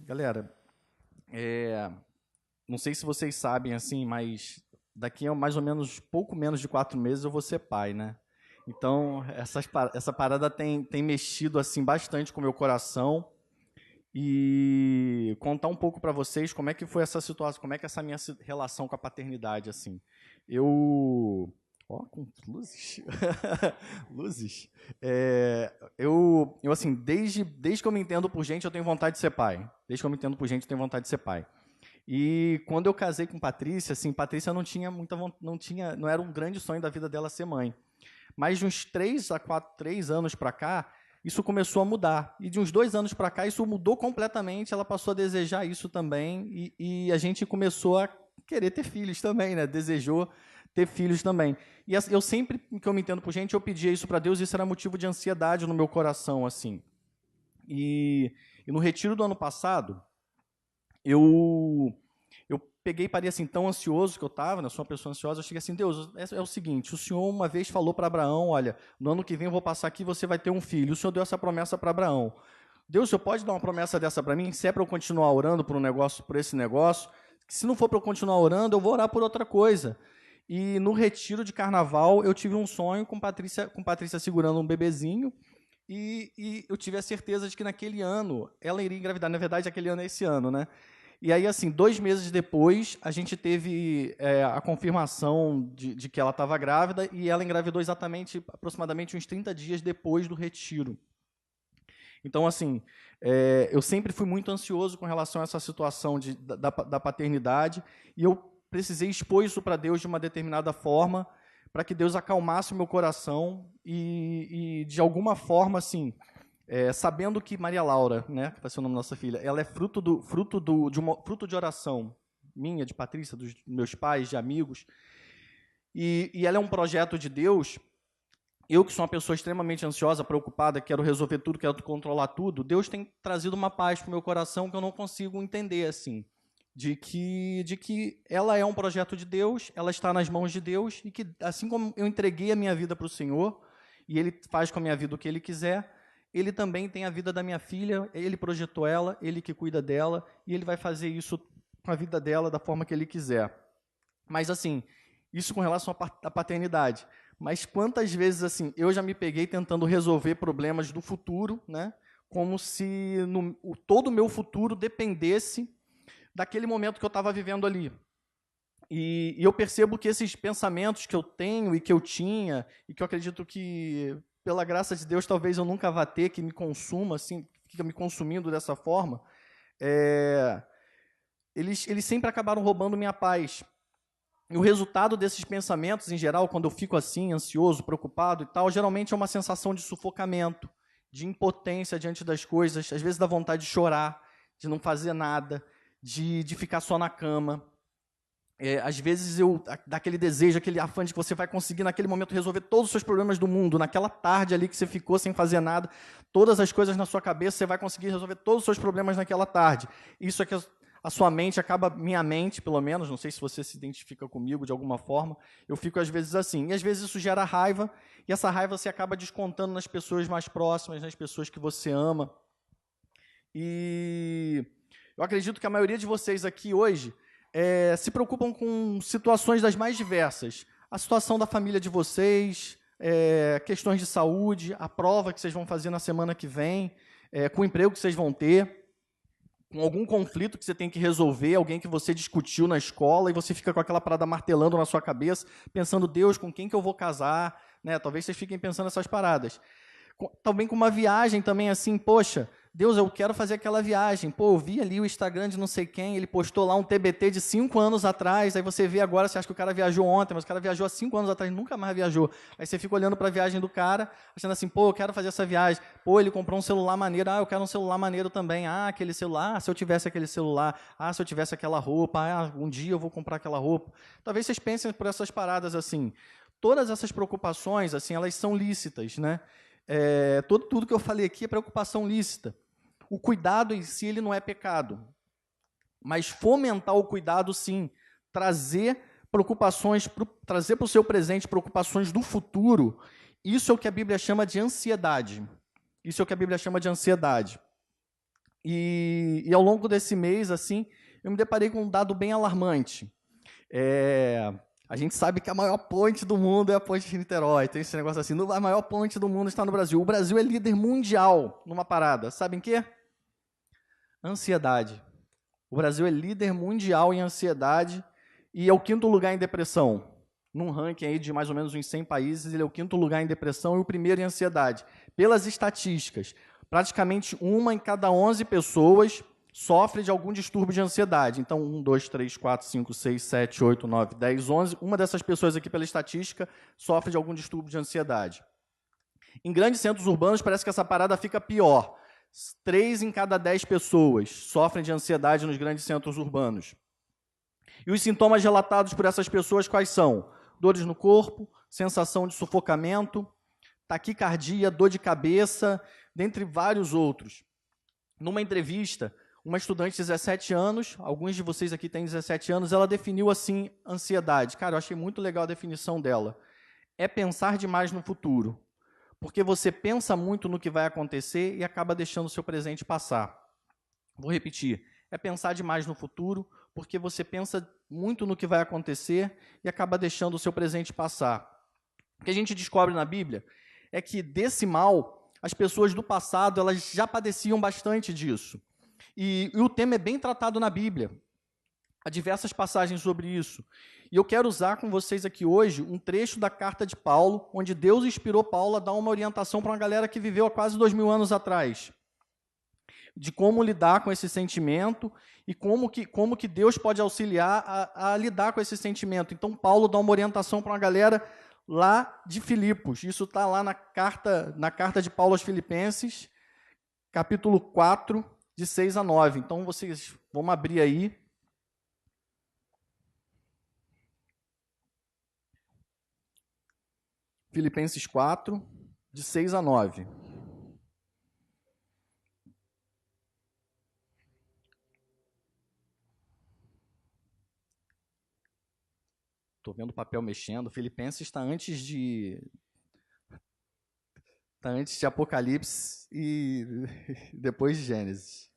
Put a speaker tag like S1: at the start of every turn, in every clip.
S1: Galera, não sei se vocês sabem, assim, mas daqui a mais ou menos, pouco menos de 4 meses eu vou ser pai, né? Então, essa parada tem mexido, assim, bastante com o meu coração. E contar um pouco para vocês como é que foi essa situação, como é que é essa minha relação com a paternidade, assim. Ó, com luzes. Luzes. Assim, desde que eu me entendo por gente, eu tenho vontade de ser pai. Desde que eu me entendo por gente, eu tenho vontade de ser pai. E quando eu casei com Patrícia, assim, Patrícia não tinha muita não era um grande sonho da vida dela ser mãe. Mas de uns 3 anos para cá, isso começou a mudar. E de uns 2 anos para cá, isso mudou completamente. Ela passou a desejar isso também. E a gente começou a querer ter filhos também, né? Desejou ter filhos também. E eu sempre que eu me entendo por gente, eu pedia isso para Deus. E isso era motivo de ansiedade no meu coração, assim. E no retiro do ano passado, eu peguei e parei assim, tão ansioso que eu estava, né? Sou uma pessoa ansiosa, eu cheguei assim, Deus, é o seguinte, o Senhor uma vez falou para Abraão, olha, no ano que vem eu vou passar aqui e você vai ter um filho. O Senhor deu essa promessa para Abraão. Deus, o Senhor pode dar uma promessa dessa para mim? Se é para eu continuar orando por esse negócio, se não for para eu continuar orando, eu vou orar por outra coisa. E no retiro de carnaval, eu tive um sonho com Patrícia segurando um bebezinho, e eu tive a certeza de que naquele ano ela iria engravidar. Na verdade, aquele ano é esse ano, né? E aí, assim, 2 meses depois, a gente teve a confirmação de que ela estava grávida, e ela engravidou aproximadamente uns 30 dias depois do retiro. Então, assim, eu sempre fui muito ansioso com relação a essa situação da paternidade, e eu precisei expor isso para Deus de uma determinada forma, para que Deus acalmasse o meu coração e de alguma forma, assim, sabendo que Maria Laura, né, que vai ser o nome da nossa filha, ela é fruto de oração minha, de Patrícia, dos meus pais, de amigos, e ela é um projeto de Deus. Eu, que sou uma pessoa extremamente ansiosa, preocupada, quero resolver tudo, quero controlar tudo, Deus tem trazido uma paz para o meu coração que eu não consigo entender, assim, de que ela é um projeto de Deus, ela está nas mãos de Deus, e que, assim como eu entreguei a minha vida para o Senhor, e Ele faz com a minha vida o que Ele quiser, Ele também tem a vida da minha filha, Ele projetou ela, Ele que cuida dela, e Ele vai fazer isso com a vida dela da forma que Ele quiser. Mas, assim, isso com relação à paternidade. Mas quantas vezes, assim, eu já me peguei tentando resolver problemas do futuro, né? Como se todo o meu futuro dependesse daquele momento que eu estava vivendo ali. E eu percebo que esses pensamentos que eu tenho e que eu tinha, e que eu acredito que, pela graça de Deus, talvez eu nunca vá ter, que me consuma, assim, fica me consumindo dessa forma, eles sempre acabaram roubando minha paz. E o resultado desses pensamentos, em geral, quando eu fico assim, ansioso, preocupado e tal, geralmente é uma sensação de sufocamento, de impotência diante das coisas, às vezes dá vontade de chorar, de não fazer nada, de ficar só na cama. Às vezes dá aquele desejo, aquele afã de que você vai conseguir naquele momento resolver todos os seus problemas do mundo, naquela tarde ali que você ficou sem fazer nada, todas as coisas na sua cabeça, você vai conseguir resolver todos os seus problemas naquela tarde. Isso é que a sua mente acaba, minha mente pelo menos, não sei se você se identifica comigo de alguma forma, eu fico às vezes assim, e às vezes isso gera raiva, e essa raiva você acaba descontando nas pessoas mais próximas, nas pessoas que você ama. E eu acredito que a maioria de vocês aqui hoje se preocupam com situações das mais diversas. A situação da família de vocês, questões de saúde, a prova que vocês vão fazer na semana que vem, com o emprego que vocês vão ter, com algum conflito que você tem que resolver, alguém que você discutiu na escola, e você fica com aquela parada martelando na sua cabeça, pensando, Deus, com quem que eu vou casar? Né? Talvez vocês fiquem pensando essas paradas. Também com uma viagem também assim, poxa, Deus, eu quero fazer aquela viagem. Pô, eu vi ali o Instagram de não sei quem, ele postou lá um TBT de 5 anos atrás, aí você vê agora, você acha que o cara viajou ontem, mas o cara viajou há 5 anos atrás, nunca mais viajou. Aí você fica olhando para a viagem do cara, achando assim, pô, eu quero fazer essa viagem. Pô, ele comprou um celular maneiro, eu quero um celular maneiro também. Aquele celular, se eu tivesse aquele celular, se eu tivesse aquela roupa, um dia eu vou comprar aquela roupa. Talvez vocês pensem por essas paradas assim. Todas essas preocupações, assim, elas são lícitas, né? Tudo que eu falei aqui é preocupação lícita. O cuidado em si ele não é pecado, mas fomentar o cuidado, sim, trazer preocupações, trazer para o seu presente preocupações do futuro, isso é o que a Bíblia chama de ansiedade. Isso é o que a Bíblia chama de ansiedade. E ao longo desse mês, assim, eu me deparei com um dado bem alarmante. A gente sabe que a maior ponte do mundo é a ponte de Niterói. Tem esse negócio assim, a maior ponte do mundo está no Brasil. O Brasil é líder mundial numa parada. Sabem o quê? Ansiedade. O Brasil é líder mundial em ansiedade e é o 5º lugar em depressão. Num ranking aí de mais ou menos uns 100 países, ele é o 5º lugar em depressão e o primeiro em ansiedade. Pelas estatísticas, praticamente 1 em cada 11 pessoas sofre de algum distúrbio de ansiedade. Então, 1, 2, 3, 4, 5, 6, 7, 8, 9, 10, 11. Uma dessas pessoas aqui, pela estatística, sofre de algum distúrbio de ansiedade. Em grandes centros urbanos, parece que essa parada fica pior. 3 em cada 10 pessoas sofrem de ansiedade nos grandes centros urbanos. E os sintomas relatados por essas pessoas quais são? Dores no corpo, sensação de sufocamento, taquicardia, dor de cabeça, dentre vários outros. Numa entrevista, uma estudante de 17 anos, alguns de vocês aqui têm 17 anos, ela definiu assim ansiedade. Cara, eu achei muito legal a definição dela. É pensar demais no futuro. Porque você pensa muito no que vai acontecer e acaba deixando o seu presente passar. Vou repetir. É pensar demais no futuro, porque você pensa muito no que vai acontecer e acaba deixando o seu presente passar. O que a gente descobre na Bíblia é que desse mal, as pessoas do passado elas já padeciam bastante disso. E o tema é bem tratado na Bíblia. Há diversas passagens sobre isso. E eu quero usar com vocês aqui hoje um trecho da carta de Paulo, onde Deus inspirou Paulo a dar uma orientação para uma galera que viveu há quase 2000 anos atrás. De como lidar com esse sentimento e como que Deus pode auxiliar a lidar com esse sentimento. Então, Paulo dá uma orientação para uma galera lá de Filipos. Isso está lá na carta de Paulo aos Filipenses, capítulo 4, de 6 a 9. Então, vocês vão abrir aí. Filipenses 4, de 6 a 9. Estou vendo o papel mexendo. Filipenses está antes de Apocalipse e depois de Gênesis.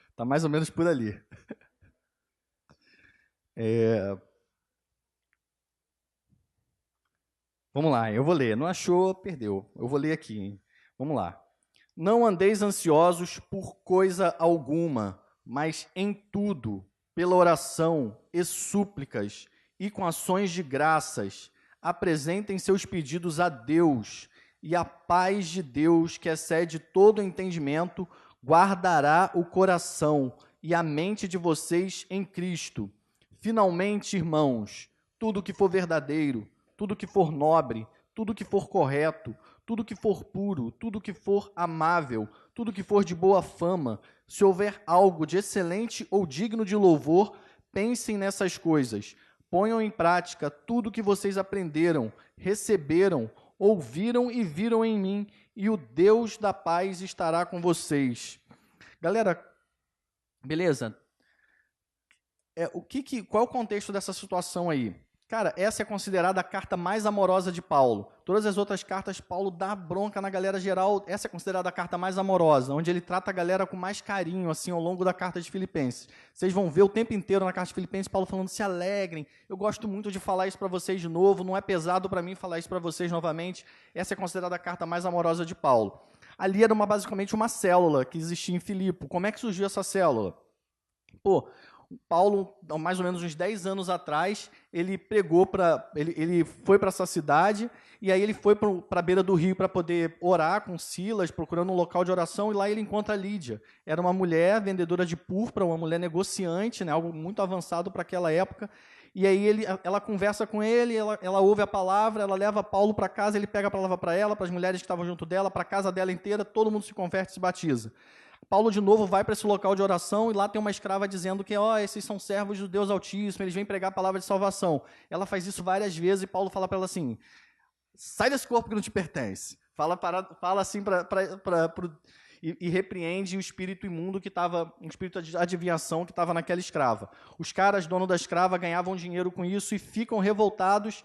S1: Está mais ou menos por ali. Vamos lá, eu vou ler. Não achou, perdeu. Eu vou ler aqui, hein? Vamos lá. Não andeis ansiosos por coisa alguma, mas em tudo, pela oração e súplicas e com ações de graças, apresentem seus pedidos a Deus, e a paz de Deus, que excede todo entendimento, guardará o coração e a mente de vocês em Cristo. Finalmente, irmãos, tudo que for verdadeiro, tudo que for nobre, tudo que for correto, tudo que for puro, tudo que for amável, tudo que for de boa fama, se houver algo de excelente ou digno de louvor, pensem nessas coisas. Ponham em prática tudo que vocês aprenderam, receberam, ouviram e viram em mim, e o Deus da paz estará com vocês. Galera, beleza? Qual é o contexto dessa situação aí? Cara, essa é considerada a carta mais amorosa de Paulo. Todas as outras cartas, Paulo dá bronca na galera geral. Essa é considerada a carta mais amorosa, onde ele trata a galera com mais carinho, assim, ao longo da carta de Filipenses. Vocês vão ver o tempo inteiro na carta de Filipenses, Paulo falando, se alegrem. Eu gosto muito de falar isso para vocês de novo, não é pesado para mim falar isso para vocês novamente. Essa é considerada a carta mais amorosa de Paulo. Ali era basicamente uma célula que existia em Filipe. Como é que surgiu essa célula? Paulo, há mais ou menos uns 10 anos atrás, ele foi para essa cidade, e aí ele foi para a beira do rio para poder orar com Silas, procurando um local de oração, e lá ele encontra Lídia. Era uma mulher vendedora de púrpura, uma mulher negociante, né, algo muito avançado para aquela época, e aí ela conversa com ele, ela ouve a palavra, ela leva Paulo para casa, ele pega a palavra para ela, para as mulheres que estavam junto dela, para a casa dela inteira, todo mundo se converte e se batiza. Paulo, de novo, vai para esse local de oração e lá tem uma escrava dizendo que esses são servos do Deus Altíssimo, eles vêm pregar a palavra de salvação. Ela faz isso várias vezes e Paulo fala para ela assim, sai desse corpo que não te pertence. Fala assim e repreende o espírito imundo que estava, um espírito de adivinhação que estava naquela escrava. Os caras, dono da escrava, ganhavam dinheiro com isso e ficam revoltados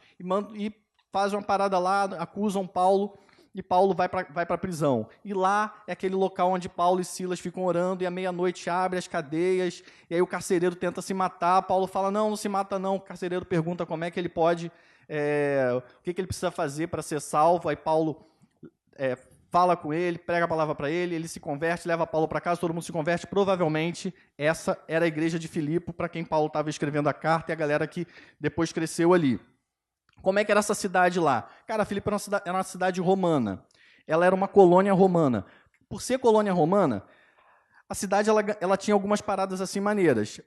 S1: e fazem uma parada lá, acusam Paulo e Paulo vai para a prisão. E lá é aquele local onde Paulo e Silas ficam orando, e à meia-noite abre as cadeias, e aí o carcereiro tenta se matar, Paulo fala, não se mata não, o carcereiro pergunta como é que ele pode, o que ele precisa fazer para ser salvo, aí Paulo fala com ele, prega a palavra para ele, ele se converte, leva Paulo para casa, todo mundo se converte, provavelmente essa era a igreja de Filipe, para quem Paulo estava escrevendo a carta, e a galera que depois cresceu ali. Como é que era essa cidade lá? Cara, Filipe era uma cidade romana. Ela era uma colônia romana. Por ser colônia romana, a cidade ela tinha algumas paradas assim maneiras.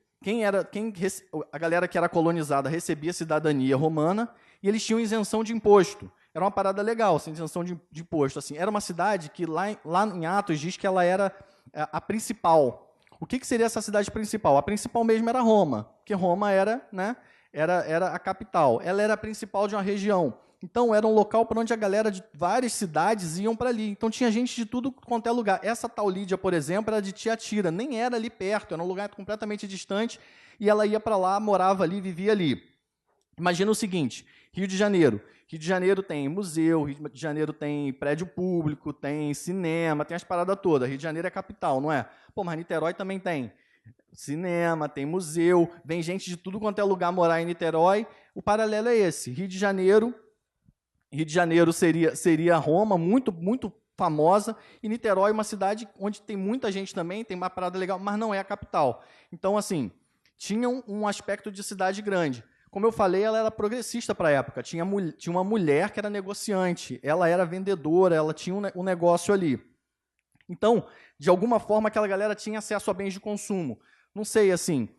S1: A galera que era colonizada recebia cidadania romana e eles tinham isenção de imposto. Era uma parada legal, assim, isenção de imposto. Assim. Era uma cidade que lá em Atos diz que ela era a principal. O que seria essa cidade principal? A principal mesmo era Roma, porque Roma era, né? Era a capital. Ela era a principal de uma região. Então, era um local para onde a galera de várias cidades iam para ali. Então, tinha gente de tudo quanto é lugar. Essa tal Lídia, por exemplo, era de Tiatira. Nem era ali perto, era um lugar completamente distante. E ela ia para lá, morava ali, vivia ali. Imagina o seguinte, Rio de Janeiro. Rio de Janeiro tem museu, Rio de Janeiro tem prédio público, tem cinema, tem as paradas todas. Rio de Janeiro é capital, não é? Pô, mas Niterói também tem cinema, tem museu, vem gente de tudo quanto é lugar morar em Niterói. O paralelo é esse. Rio de Janeiro seria Roma, muito, muito famosa, e Niterói, uma cidade onde tem muita gente também, tem uma parada legal, mas não é a capital. Então, assim, tinha um aspecto de cidade grande. Como eu falei, ela era progressista para a época. Tinha uma mulher que era negociante, ela era vendedora, ela tinha um negócio ali. Então, de alguma forma, aquela galera tinha acesso a bens de consumo. Não sei, assim,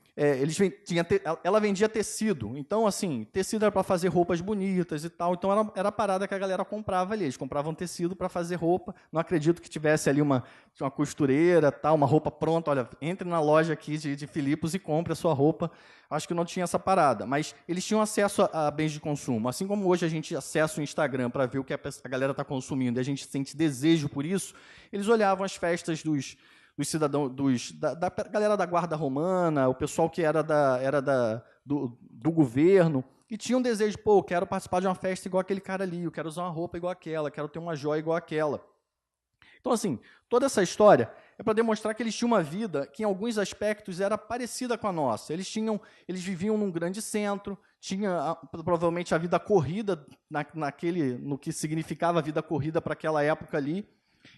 S1: ela vendia tecido. Então, assim, tecido era para fazer roupas bonitas e tal. Então, era a parada que a galera comprava ali. Eles compravam tecido para fazer roupa. Não acredito que tivesse ali uma costureira, tal, uma roupa pronta. Olha, entre na loja aqui de Filipos e compre a sua roupa. Acho que não tinha essa parada. Mas eles tinham acesso a bens de consumo. Assim como hoje a gente acessa o Instagram para ver o que a galera está consumindo e a gente sente desejo por isso, eles olhavam as festas dos cidadãos, da galera da guarda romana, o pessoal que era do governo, e tinha um desejo, pô, eu quero participar de uma festa igual aquele cara ali, eu quero usar uma roupa igual aquela, quero ter uma joia igual aquela. Então, assim, toda essa história é para demonstrar que eles tinham uma vida que, em alguns aspectos, era parecida com a nossa. Eles viviam num grande centro, tinha provavelmente a vida corrida no que significava a vida corrida para aquela época ali,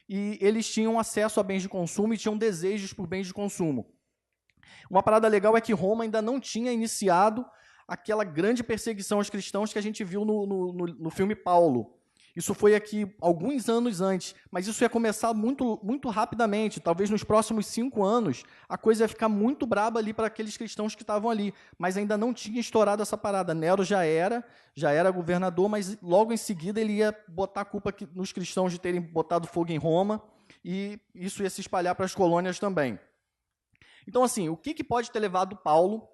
S1: e eles tinham acesso a bens de consumo e tinham desejos por bens de consumo. Uma parada legal é que Roma ainda não tinha iniciado aquela grande perseguição aos cristãos que a gente viu no filme Paulo. Isso foi aqui alguns anos antes, mas isso ia começar muito, muito rapidamente. Talvez nos próximos 5 anos a coisa ia ficar muito braba ali para aqueles cristãos que estavam ali, mas ainda não tinha estourado essa parada. Nero já era governador, mas logo em seguida ele ia botar a culpa nos cristãos de terem botado fogo em Roma, e isso ia se espalhar para as colônias também. Então, assim, o que pode ter levado Paulo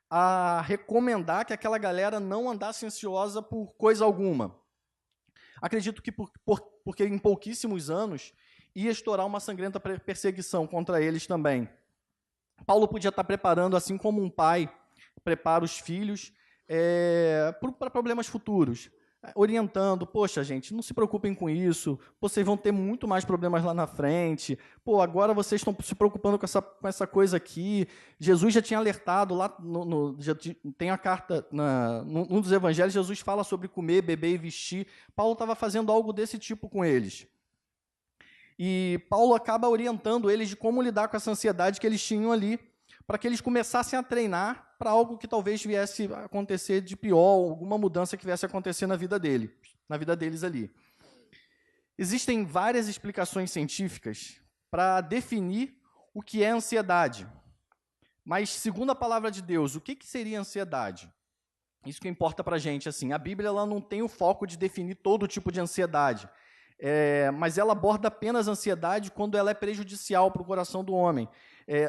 S1: a recomendar que aquela galera não andasse ansiosa por coisa alguma? Acredito que porque em pouquíssimos anos ia estourar uma sangrenta perseguição contra eles também. Paulo podia estar preparando, assim como um pai prepara os filhos para problemas futuros, orientando, poxa, gente, não se preocupem com isso, vocês vão ter muito mais problemas lá na frente, pô, agora vocês estão se preocupando com essa coisa aqui, Jesus já tinha alertado, lá tem a carta, num dos evangelhos, Jesus fala sobre comer, beber e vestir, Paulo estava fazendo algo desse tipo com eles. E Paulo acaba orientando eles de como lidar com essa ansiedade que eles tinham ali, para que eles começassem a treinar para algo que talvez viesse a acontecer de pior, alguma mudança que viesse a acontecer na vida deles ali. Existem várias explicações científicas para definir o que é ansiedade. Mas, segundo a palavra de Deus, o que seria ansiedade? Isso que importa para a gente. Assim, a Bíblia ela não tem o foco de definir todo tipo de ansiedade, mas ela aborda apenas a ansiedade quando ela é prejudicial para o coração do homem.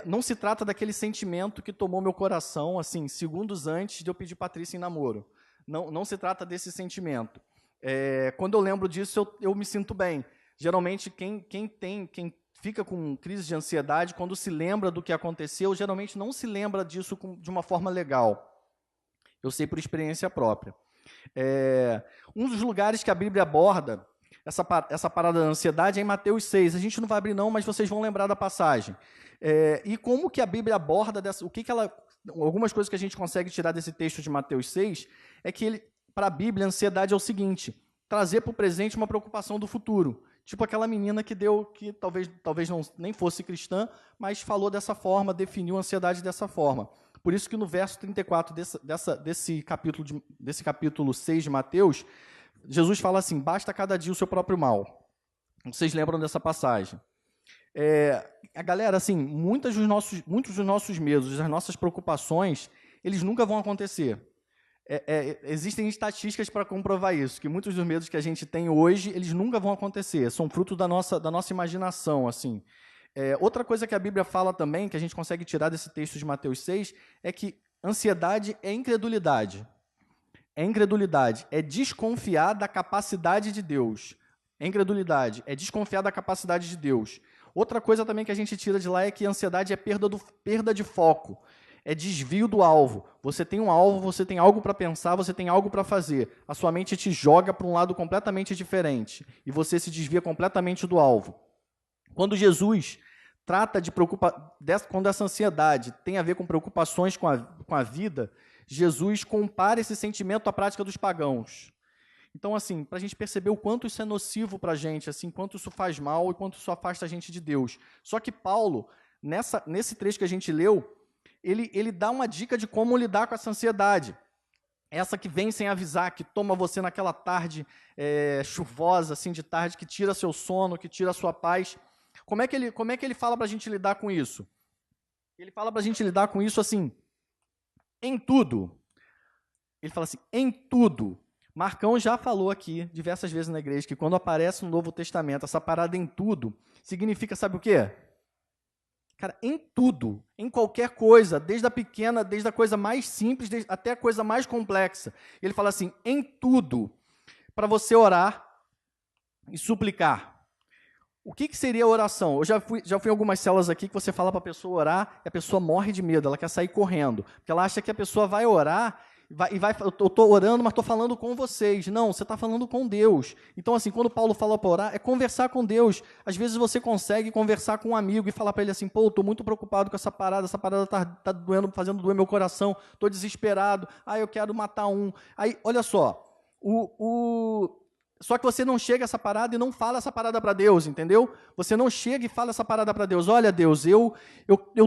S1: Não se trata daquele sentimento que tomou meu coração, assim, segundos antes de eu pedir Patrícia em namoro. Não se trata desse sentimento. Quando eu lembro disso, eu me sinto bem. Geralmente, quem fica com crise de ansiedade, quando se lembra do que aconteceu, geralmente não se lembra disso de uma forma legal. Eu sei por experiência própria. Um dos lugares que a Bíblia aborda essa parada da ansiedade é em Mateus 6. A gente não vai abrir não, mas vocês vão lembrar da passagem. E como que a Bíblia aborda algumas coisas que a gente consegue tirar desse texto de Mateus 6 é que para a Bíblia, a ansiedade é o seguinte: trazer para o presente uma preocupação do futuro. Tipo aquela menina que talvez não, nem fosse cristã, mas falou dessa forma, definiu a ansiedade dessa forma. Por isso que no verso 34 desse capítulo 6 de Mateus, Jesus fala assim: basta cada dia o seu próprio mal. Vocês lembram dessa passagem? A galera, assim, muitos dos nossos medos, das nossas preocupações, eles nunca vão acontecer. Existem estatísticas para comprovar isso, que muitos dos medos que a gente tem hoje, eles nunca vão acontecer, são fruto da nossa imaginação, assim. Outra coisa que a Bíblia fala também, que a gente consegue tirar desse texto de Mateus 6, é que ansiedade é incredulidade. É incredulidade, é desconfiar da capacidade de Deus. É incredulidade, é desconfiar da capacidade de Deus. Outra coisa também que a gente tira de lá é que a ansiedade é perda de foco. É desvio do alvo. Você tem um alvo, você tem algo para pensar, você tem algo para fazer. A sua mente te joga para um lado completamente diferente e você se desvia completamente do alvo. Quando Jesus trata quando essa ansiedade tem a ver com preocupações com a vida, Jesus compara esse sentimento à prática dos pagãos. Então, assim, para a gente perceber o quanto isso é nocivo para a gente, assim, quanto isso faz mal e quanto isso afasta a gente de Deus. Só que Paulo, nesse trecho que a gente leu, ele dá uma dica de como lidar com essa ansiedade. Essa que vem sem avisar, que toma você naquela tarde chuvosa, assim, de tarde, que tira seu sono, que tira a sua paz. Como é que ele fala para a gente lidar com isso? Ele fala para a gente lidar com isso assim, em tudo. Ele fala assim, em tudo. Marcão já falou aqui diversas vezes na igreja que quando aparece no Novo Testamento essa parada em tudo, significa, sabe o quê? Cara, em tudo, em qualquer coisa, desde a pequena, desde a coisa mais simples até a coisa mais complexa. Ele fala assim, em tudo, para você orar e suplicar. O que seria a oração? Eu já fui em algumas células aqui que você fala para a pessoa orar e a pessoa morre de medo, ela quer sair correndo, porque ela acha que a pessoa vai orar eu estou orando, mas estou falando com vocês. Não, você está falando com Deus. Então, assim, quando Paulo fala para orar, é conversar com Deus. Às vezes você consegue conversar com um amigo e falar para ele assim, pô, estou muito preocupado com essa parada está doendo, fazendo doer meu coração, estou desesperado, eu quero matar um. Aí, olha só, só que você não chega a essa parada e não fala essa parada para Deus, entendeu? Você não chega e fala essa parada para Deus. Olha, Deus, eu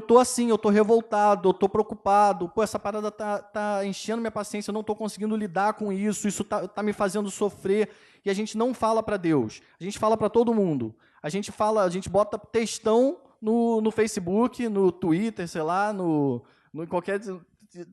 S1: tô assim, eu tô revoltado, eu tô preocupado. Pô, essa parada tá enchendo minha paciência, eu não tô conseguindo lidar com isso tá me fazendo sofrer. E a gente não fala para Deus. A gente fala para todo mundo. A gente bota textão no Facebook, no Twitter, sei lá, no qualquer...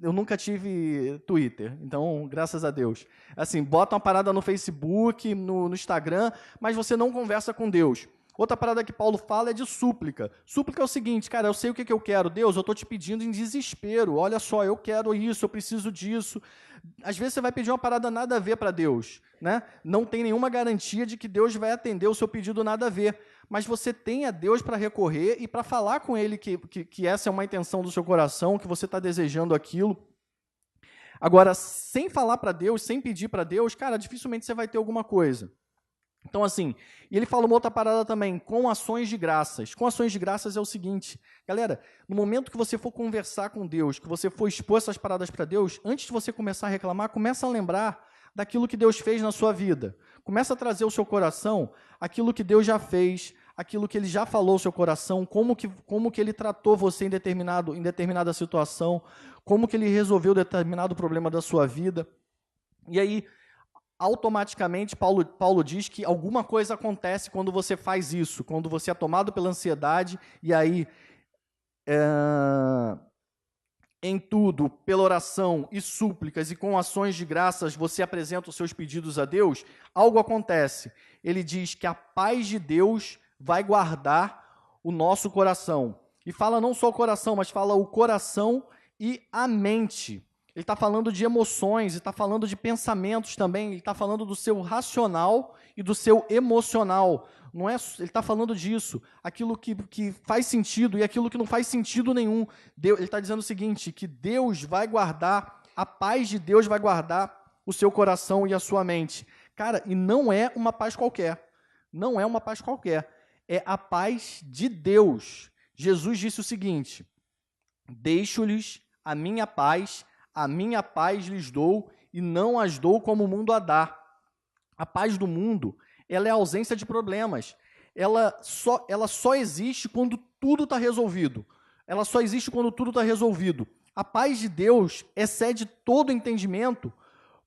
S1: Eu nunca tive Twitter, então, graças a Deus. Assim, bota uma parada no Facebook, no Instagram, mas você não conversa com Deus. Outra parada que Paulo fala é de súplica. Súplica é o seguinte, cara, eu sei o que eu quero. Deus, eu estou te pedindo em desespero. Olha só, eu quero isso, eu preciso disso. Às vezes você vai pedir uma parada nada a ver para Deus, né? Não tem nenhuma garantia de que Deus vai atender o seu pedido nada a ver. Mas você tem a Deus para recorrer e para falar com Ele que essa é uma intenção do seu coração, que você está desejando aquilo. Agora, sem falar para Deus, sem pedir para Deus, cara, dificilmente você vai ter alguma coisa. Então, assim, e ele fala uma outra parada também, com ações de graças. Com ações de graças é o seguinte, galera, no momento que você for conversar com Deus, que você for expor essas paradas para Deus, antes de você começar a reclamar, começa a lembrar daquilo que Deus fez na sua vida. Começa a trazer ao seu coração aquilo que Deus já fez, aquilo que Ele já falou ao seu coração, como que Ele tratou você em determinada situação, como que Ele resolveu determinado problema da sua vida. E aí, automaticamente, Paulo diz que alguma coisa acontece quando você faz isso, quando você é tomado pela ansiedade, e aí, em tudo, pela oração e súplicas e com ações de graças, você apresenta os seus pedidos a Deus, algo acontece. Ele diz que a paz de Deus vai guardar o nosso coração. E fala não só o coração, mas fala o coração e a mente. Ele está falando de emoções, ele está falando de pensamentos também, ele está falando do seu racional e do seu emocional. Não é, ele está falando disso, aquilo que faz sentido e aquilo que não faz sentido nenhum. Ele está dizendo o seguinte, que Deus vai guardar, a paz de Deus vai guardar o seu coração e a sua mente. Cara, e não é uma paz qualquer. Não é uma paz qualquer, é a paz de Deus. Jesus disse o seguinte: deixo-lhes a minha paz lhes dou, e não as dou como o mundo a dá. A paz do mundo, ela é a ausência de problemas. Ela só existe quando tudo está resolvido. Ela só existe quando tudo está resolvido. A paz de Deus excede todo entendimento,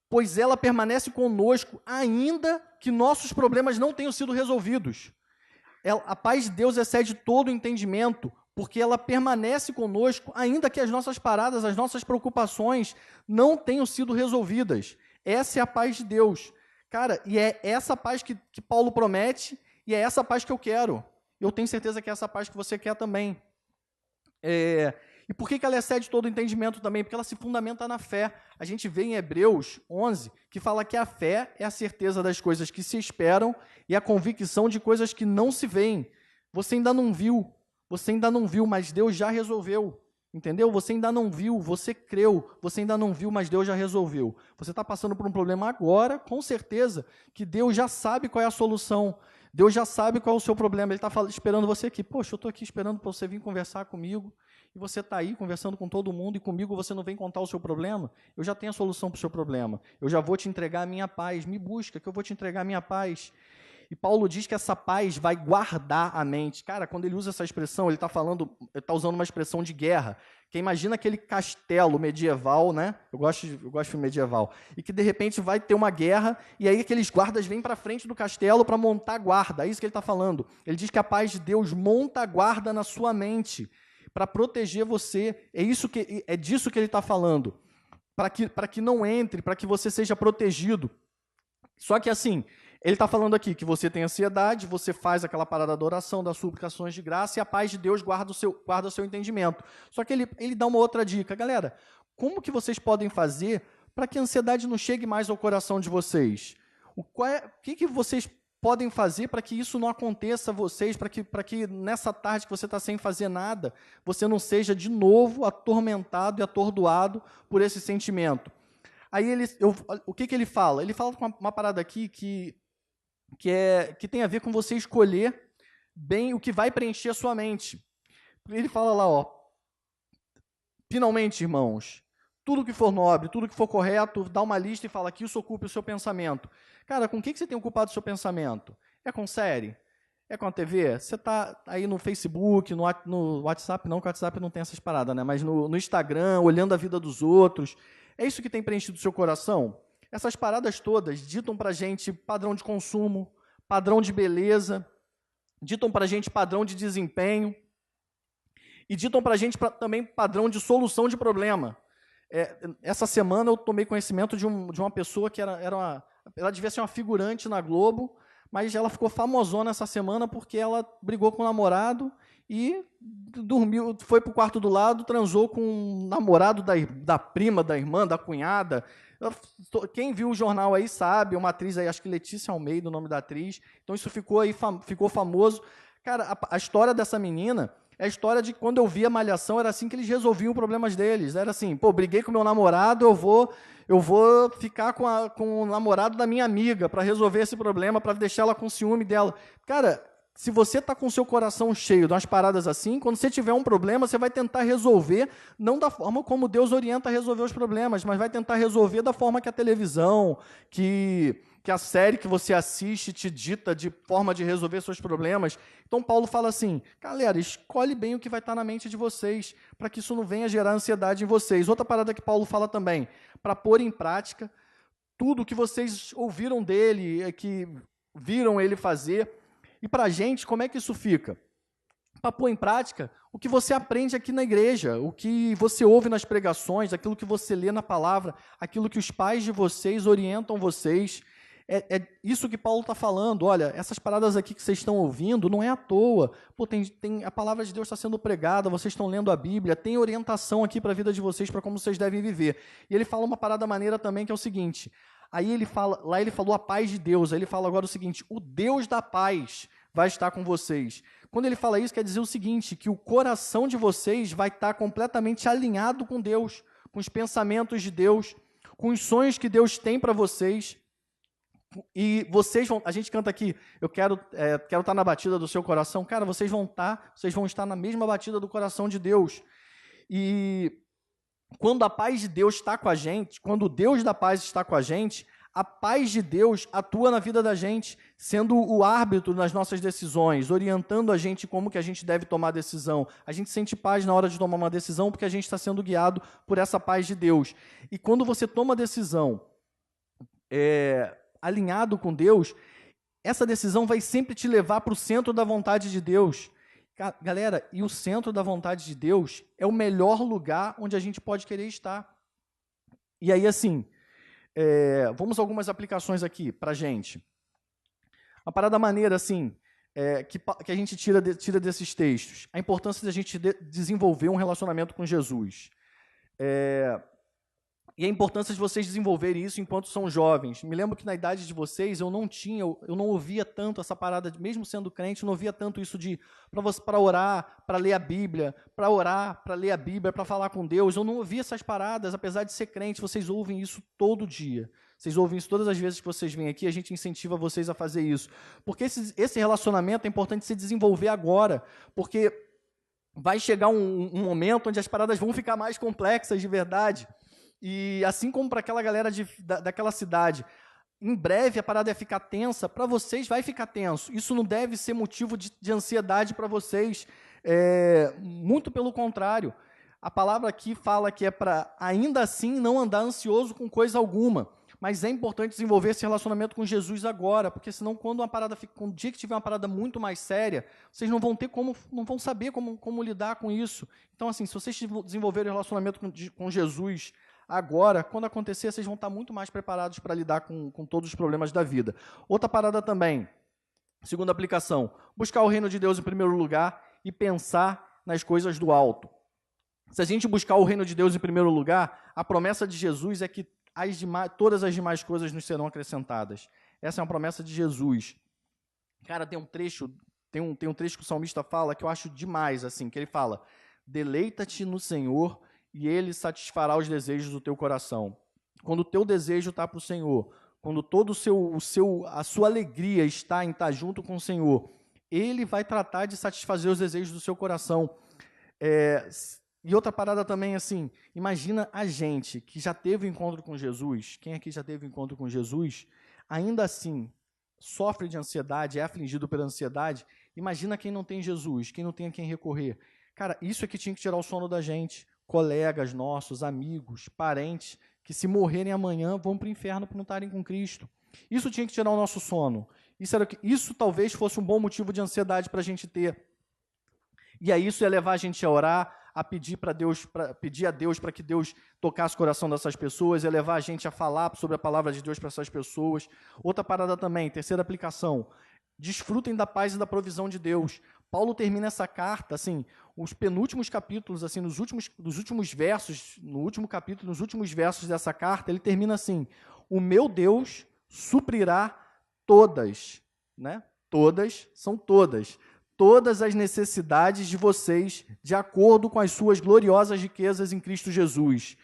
S1: pois ela permanece conosco, ainda que nossos problemas não tenham sido resolvidos. A paz de Deus excede todo entendimento, porque ela permanece conosco, ainda que as nossas paradas, as nossas preocupações não tenham sido resolvidas. Essa é a paz de Deus. Cara, e é essa paz que Paulo promete, e é essa paz que eu quero. Eu tenho certeza que é essa paz que você quer também. E por que ela excede todo o entendimento também? Porque ela se fundamenta na fé. A gente vê em Hebreus 11, que fala que a fé é a certeza das coisas que se esperam e a convicção de coisas que não se veem. Você ainda não viu, mas Deus já resolveu. Entendeu? Você ainda não viu, você creu, você ainda não viu, mas Deus já resolveu. Você está passando por um problema agora, com certeza, que Deus já sabe qual é a solução. Deus já sabe qual é o seu problema. Ele está esperando você aqui. Poxa, eu estou aqui esperando para você vir conversar comigo. E você está aí conversando com todo mundo e comigo você não vem contar o seu problema? Eu já tenho a solução para o seu problema. Eu já vou te entregar a minha paz. Me busca, que eu vou te entregar a minha paz. E Paulo diz que essa paz vai guardar a mente. Cara, quando ele usa essa expressão, ele está usando uma expressão de guerra. Que imagina aquele castelo medieval, né? Eu gosto de filme medieval. E que, de repente, vai ter uma guerra, e aí aqueles guardas vêm para frente do castelo para montar guarda. É isso que ele está falando. Ele diz que a paz de Deus monta guarda na sua mente, para proteger você. É disso que ele está falando. Para que não entre, para que você seja protegido. Só que assim, ele está falando aqui que você tem ansiedade, você faz aquela parada da oração, das suplicações de graça, e a paz de Deus guarda o seu entendimento. Só que ele dá uma outra dica. Galera, como que vocês podem fazer para que a ansiedade não chegue mais ao coração de vocês? O que vocês podem fazer para que isso não aconteça a vocês, para que nessa tarde que você está sem fazer nada, você não seja de novo atormentado e atordoado por esse sentimento? Aí o que ele fala? Ele fala uma parada aqui que tem a ver com você escolher bem o que vai preencher a sua mente. Ele fala lá, finalmente, irmãos, tudo que for nobre, tudo que for correto, dá uma lista e fala que isso ocupe o seu pensamento. Cara, com o que você tem ocupado o seu pensamento? É com série? É com a TV? Você está aí no Facebook, no WhatsApp, não, que o WhatsApp não tem essas paradas, né? Mas no Instagram, olhando a vida dos outros. É isso que tem preenchido o seu coração? Essas paradas todas ditam para a gente padrão de consumo, padrão de beleza, ditam para a gente padrão de desempenho e ditam para a gente também padrão de solução de problema. Essa semana eu tomei conhecimento de uma pessoa que ela devia ser uma figurante na Globo, mas ela ficou famosona essa semana porque ela brigou com o namorado e dormiu, foi para o quarto do lado, transou com o namorado da prima, da irmã, da cunhada. Quem viu o jornal aí sabe, uma atriz aí, acho que Letícia Almeida, o nome da atriz. Então isso ficou famoso. Cara, a história dessa menina é a história de quando eu via Malhação, era assim que eles resolviam os problemas deles. Era assim, briguei com meu namorado, eu vou ficar com o namorado da minha amiga para resolver esse problema, para deixar ela com ciúme dela. Cara, se você está com o seu coração cheio de umas paradas assim, quando você tiver um problema, você vai tentar resolver, não da forma como Deus orienta a resolver os problemas, mas vai tentar resolver da forma que a televisão, que a série que você assiste te dita de forma de resolver seus problemas. Então, Paulo fala assim, galera, escolhe bem o que vai estar na mente de vocês, para que isso não venha gerar ansiedade em vocês. Outra parada que Paulo fala também, para pôr em prática tudo que vocês ouviram dele, que viram ele fazer. E para a gente, como é que isso fica? Para pôr em prática o que você aprende aqui na igreja, o que você ouve nas pregações, aquilo que você lê na palavra, aquilo que os pais de vocês orientam vocês. É isso que Paulo está falando. Olha, essas paradas aqui que vocês estão ouvindo não é à toa. A palavra de Deus está sendo pregada, vocês estão lendo a Bíblia, tem orientação aqui para a vida de vocês, para como vocês devem viver. E ele fala uma parada maneira também, que é o seguinte, aí ele falou a paz de Deus, aí ele fala agora o seguinte, o Deus da paz vai estar com vocês. Quando ele fala isso, quer dizer o seguinte, que o coração de vocês vai estar completamente alinhado com Deus, com os pensamentos de Deus, com os sonhos que Deus tem para vocês, E vocês vão, a gente canta aqui, eu quero estar na batida do seu coração. Cara, vocês vão estar na mesma batida do coração de Deus. E quando a paz de Deus está com a gente, quando o Deus da paz está com a gente, a paz de Deus atua na vida da gente, sendo o árbitro nas nossas decisões, orientando a gente como que a gente deve tomar decisão. A gente sente paz na hora de tomar uma decisão porque a gente está sendo guiado por essa paz de Deus. E quando você toma a decisão alinhado com Deus, essa decisão vai sempre te levar para o centro da vontade de Deus. Galera, e o centro da vontade de Deus é o melhor lugar onde a gente pode querer estar. E aí, assim, vamos a algumas aplicações aqui para a gente. Uma parada maneira, assim, que a gente tira desses textos. A importância de a gente desenvolver um relacionamento com Jesus. E a importância de vocês desenvolverem isso enquanto são jovens. Me lembro que na idade de vocês eu não ouvia tanto essa parada, mesmo sendo crente, eu não ouvia tanto isso de para orar, para ler a Bíblia, para orar, para ler a Bíblia, para falar com Deus. Eu não ouvia essas paradas, apesar de ser crente, vocês ouvem isso todo dia. Vocês ouvem isso todas as vezes que vocês vêm aqui, a gente incentiva vocês a fazer isso. Porque esse relacionamento é importante se desenvolver agora, porque vai chegar um momento onde as paradas vão ficar mais complexas de verdade. E assim como para aquela galera daquela cidade, em breve a parada ia ficar tensa, para vocês vai ficar tenso. Isso não deve ser motivo de ansiedade para vocês. Muito pelo contrário. A palavra aqui fala que é para, ainda assim, não andar ansioso com coisa alguma. Mas é importante desenvolver esse relacionamento com Jesus agora, porque senão quando o dia que tiver uma parada muito mais séria, vocês não vão saber como lidar com isso. Então, assim, se vocês desenvolverem um relacionamento com Jesus agora, quando acontecer, vocês vão estar muito mais preparados para lidar com todos os problemas da vida. Outra parada também, segunda aplicação, buscar o reino de Deus em primeiro lugar e pensar nas coisas do alto. Se a gente buscar o reino de Deus em primeiro lugar, a promessa de Jesus é que todas as demais coisas nos serão acrescentadas. Essa é uma promessa de Jesus. Cara, tem um trecho que o salmista fala que eu acho demais, assim, que ele fala: deleita-te no Senhor e Ele satisfará os desejos do teu coração. Quando o teu desejo está para o Senhor, quando toda a sua alegria está em estar junto com o Senhor, Ele vai tratar de satisfazer os desejos do seu coração. E outra parada também, assim, imagina a gente que já teve um encontro com Jesus, quem aqui já teve um encontro com Jesus, ainda assim sofre de ansiedade, é afligido pela ansiedade. Imagina quem não tem Jesus, quem não tem a quem recorrer. Cara, isso é que tinha que tirar o sono da gente. Colegas nossos, amigos, parentes, que se morrerem amanhã vão para o inferno por não estarem com Cristo. Isso tinha que tirar o nosso sono. Isso talvez fosse um bom motivo de ansiedade para a gente ter. E aí isso ia levar a gente a orar, a pedir a Deus para que Deus tocasse o coração dessas pessoas, ia levar a gente a falar sobre a palavra de Deus para essas pessoas. Outra parada também, terceira aplicação, desfrutem da paz e da provisão de Deus. Paulo termina essa carta, assim, os penúltimos capítulos, assim, nos últimos versos, no último capítulo, nos últimos versos dessa carta, ele termina assim: o meu Deus suprirá todas, né? Todas as necessidades de vocês, de acordo com as suas gloriosas riquezas em Cristo Jesus.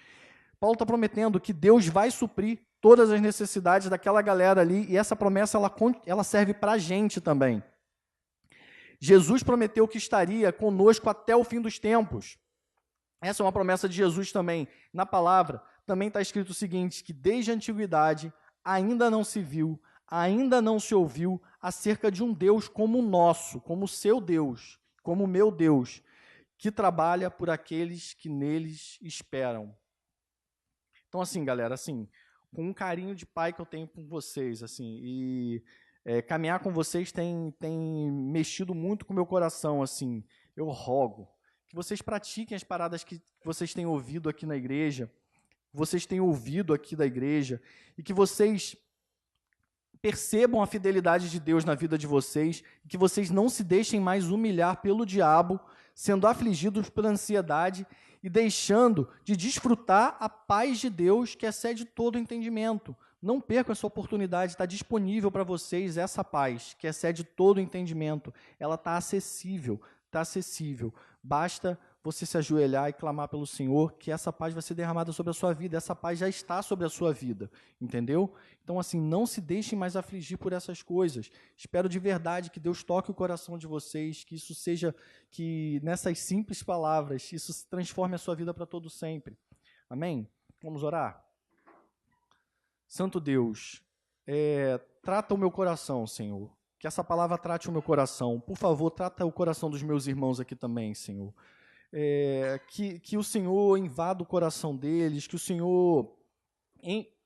S1: Paulo está prometendo que Deus vai suprir todas as necessidades daquela galera ali, e essa promessa ela serve para a gente também. Jesus prometeu que estaria conosco até o fim dos tempos. Essa é uma promessa de Jesus também. Na palavra, também está escrito o seguinte, que desde a antiguidade ainda não se viu, ainda não se ouviu acerca de um Deus como o nosso, como o seu Deus, como o meu Deus, que trabalha por aqueles que neles esperam. Então, assim, galera, assim, com um carinho de pai que eu tenho com vocês, assim, e caminhar com vocês tem mexido muito com o meu coração, assim. Eu rogo que vocês pratiquem as paradas que vocês têm ouvido aqui na igreja, e que vocês percebam a fidelidade de Deus na vida de vocês, e que vocês não se deixem mais humilhar pelo diabo, sendo afligidos pela ansiedade e deixando de desfrutar a paz de Deus que excede todo o entendimento. Não percam essa oportunidade, está disponível para vocês essa paz, que excede todo o entendimento. Ela está acessível. Basta você se ajoelhar e clamar pelo Senhor, que essa paz vai ser derramada sobre a sua vida, essa paz já está sobre a sua vida, entendeu? Então, assim, não se deixem mais afligir por essas coisas. Espero de verdade que Deus toque o coração de vocês, que isso seja, que nessas simples palavras, isso transforme a sua vida para todo sempre. Amém? Vamos orar? Santo Deus, trata o meu coração, Senhor. Que essa palavra trate o meu coração. Por favor, trata o coração dos meus irmãos aqui também, Senhor. Que o Senhor invada o coração deles, que o Senhor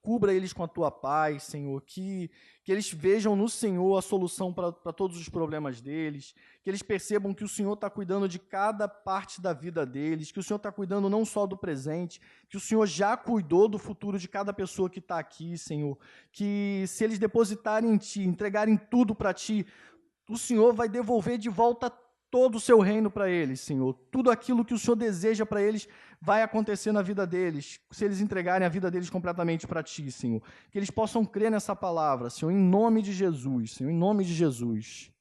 S1: cubra eles com a tua paz, Senhor, que eles vejam no Senhor a solução para todos os problemas deles, que eles percebam que o Senhor está cuidando de cada parte da vida deles, que o Senhor está cuidando não só do presente, que o Senhor já cuidou do futuro de cada pessoa que está aqui, Senhor, que se eles depositarem em Ti, entregarem tudo para Ti, o Senhor vai devolver de volta todo o seu reino para eles, Senhor. Tudo aquilo que o Senhor deseja para eles vai acontecer na vida deles, se eles entregarem a vida deles completamente para Ti, Senhor. Que eles possam crer nessa palavra, Senhor, em nome de Jesus, Senhor, em nome de Jesus.